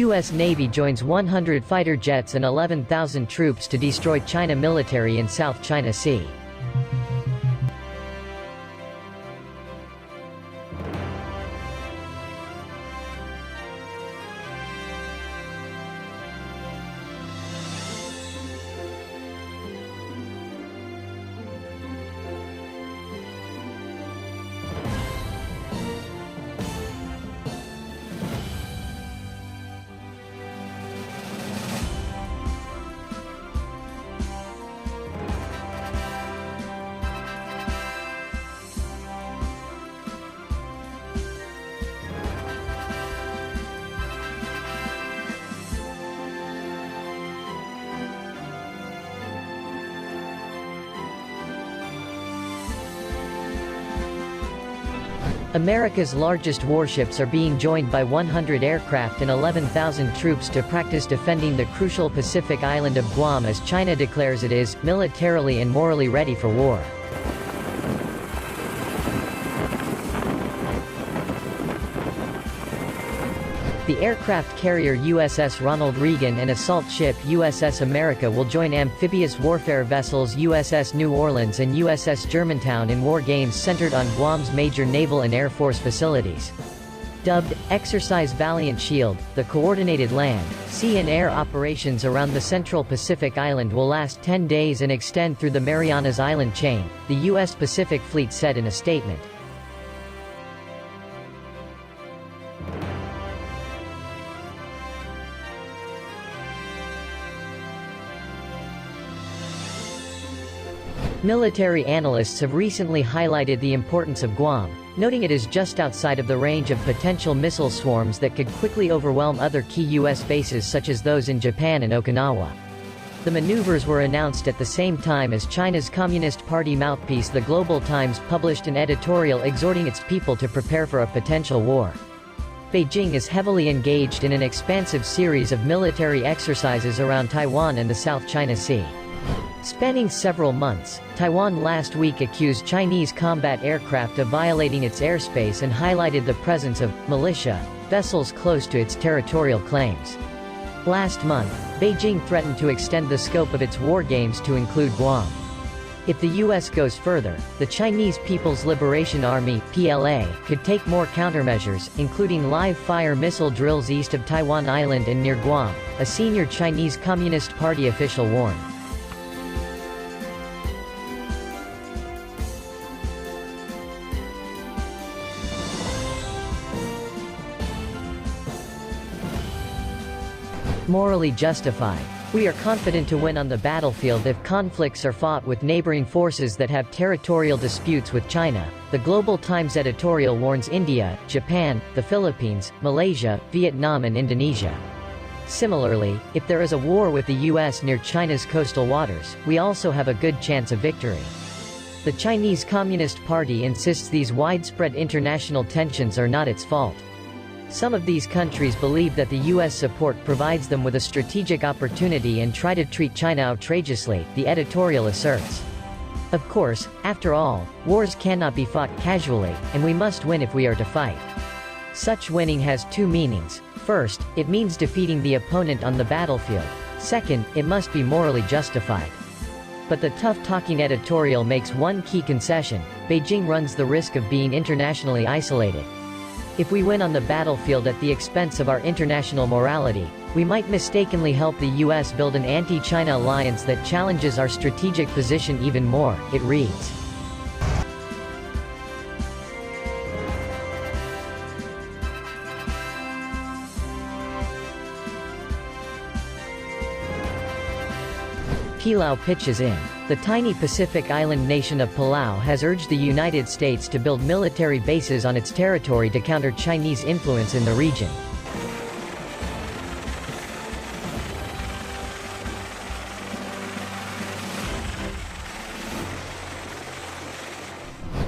U.S. Navy joins 100 fighter jets and 11,000 troops to destroy China military in South China Sea. America's largest warships are being joined by 100 aircraft and 11,000 troops to practice defending the crucial Pacific island of Guam as China declares it is, militarily and morally ready for war. The aircraft carrier USS Ronald Reagan and assault ship USS America will join amphibious warfare vessels USS New Orleans and USS Germantown in war games centered on Guam's major naval and air force facilities. Dubbed Exercise Valiant Shield, the coordinated land, sea and air operations around the central Pacific island will last 10 days and extend through the Marianas Island chain, the U.S. Pacific Fleet said in a statement. Military analysts have recently highlighted the importance of Guam, noting it is just outside of the range of potential missile swarms that could quickly overwhelm other key U.S. bases such as those in Japan and Okinawa. The maneuvers were announced at the same time as China's Communist Party mouthpiece The Global Times published an editorial exhorting its people to prepare for a potential war. Beijing is heavily engaged in an expansive series of military exercises around Taiwan and the South China Sea. Spanning several months, Taiwan last week accused Chinese combat aircraft of violating its airspace and highlighted the presence of militia vessels close to its territorial claims. Last month, Beijing threatened to extend the scope of its war games to include Guam. If the U.S. goes further, the Chinese People's Liberation Army (PLA) could take more countermeasures, including live-fire missile drills east of Taiwan Island and near Guam, a senior Chinese Communist Party official warned. Morally justified. We are confident to win on the battlefield if conflicts are fought with neighboring forces that have territorial disputes with China, the Global Times editorial warns India, Japan, the Philippines, Malaysia, Vietnam and Indonesia. Similarly, if there is a war with the U.S. near China's coastal waters, we also have a good chance of victory. The Chinese Communist Party insists these widespread international tensions are not its fault. Some of these countries believe that the U.S. support provides them with a strategic opportunity and try to treat China outrageously, the editorial asserts. Of course, after all, wars cannot be fought casually, and we must win if we are to fight. Such winning has two meanings. First, it means defeating the opponent on the battlefield. Second, it must be morally justified. But the tough-talking editorial makes one key concession: Beijing runs the risk of being internationally isolated. If we win on the battlefield at the expense of our international morality, we might mistakenly help the U.S. build an anti-China alliance that challenges our strategic position even more, it reads. Palau pitches in. The tiny Pacific island nation of Palau has urged the United States to build military bases on its territory to counter Chinese influence in the region.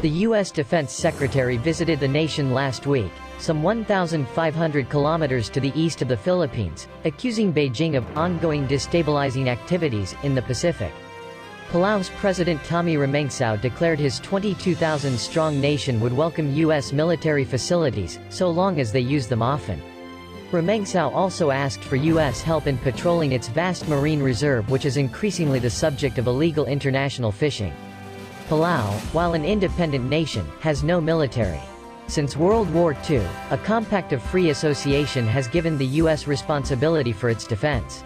The U.S. Defense Secretary visited the nation last week, some 1,500 kilometers to the east of the Philippines, accusing Beijing of ongoing destabilizing activities in the Pacific. Palau's President Tommy Remengsao declared his 22,000-strong nation would welcome U.S. military facilities, so long as they use them often. Remengao also asked for U.S. help in patrolling its vast marine reserve, which is increasingly the subject of illegal international fishing. Palau, while an independent nation, has no military. Since World War II, a compact of free association has given the U.S. responsibility for its defense.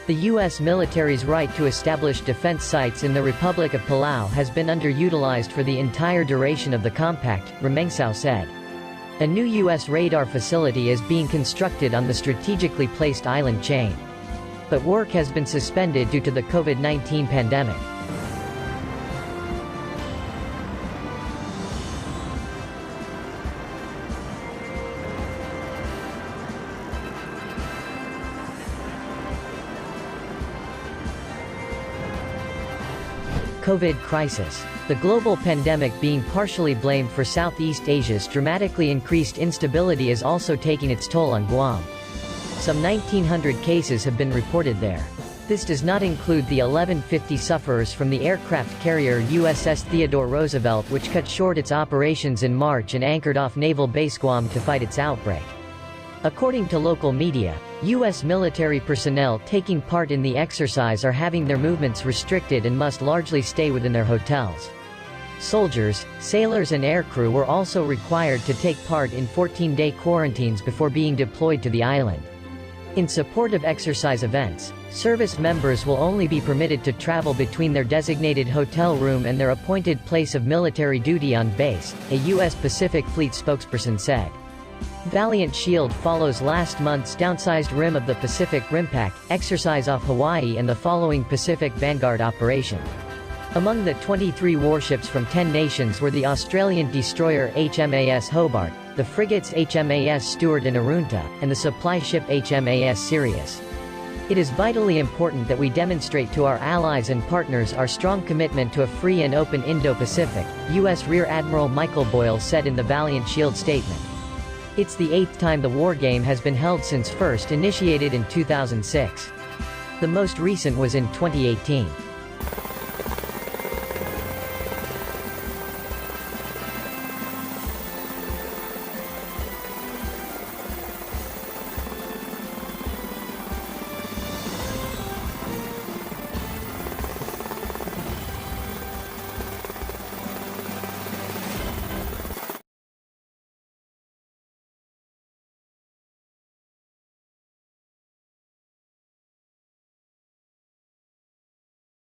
The U.S. military's right to establish defense sites in the Republic of Palau has been underutilized for the entire duration of the compact, Remengao said. A new U.S. radar facility is being constructed on the strategically placed island chain. But work has been suspended due to the COVID-19 pandemic. COVID crisis. The global pandemic being partially blamed for Southeast Asia's dramatically increased instability is also taking its toll on Guam. Some 1,900 cases have been reported there. This does not include the 1,150 sufferers from the aircraft carrier USS Theodore Roosevelt, which cut short its operations in March and anchored off Naval Base Guam to fight its outbreak. According to local media, U.S. military personnel taking part in the exercise are having their movements restricted and must largely stay within their hotels. Soldiers, sailors and aircrew were also required to take part in 14-day quarantines before being deployed to the island. In support of exercise events, service members will only be permitted to travel between their designated hotel room and their appointed place of military duty on base, a U.S. Pacific Fleet spokesperson said. Valiant Shield follows last month's downsized Rim of the Pacific RIMPAC exercise off Hawaii and the following Pacific Vanguard operation. Among the 23 warships from 10 nations were the Australian destroyer HMAS Hobart, the frigates HMAS Stuart and Arunta, and the supply ship HMAS Sirius. It is vitally important that we demonstrate to our allies and partners our strong commitment to a free and open Indo-Pacific, U.S. Rear Admiral Michael Boyle said in the Valiant Shield statement. It's the 8th time the war game has been held since first initiated in 2006. The most recent was in 2018.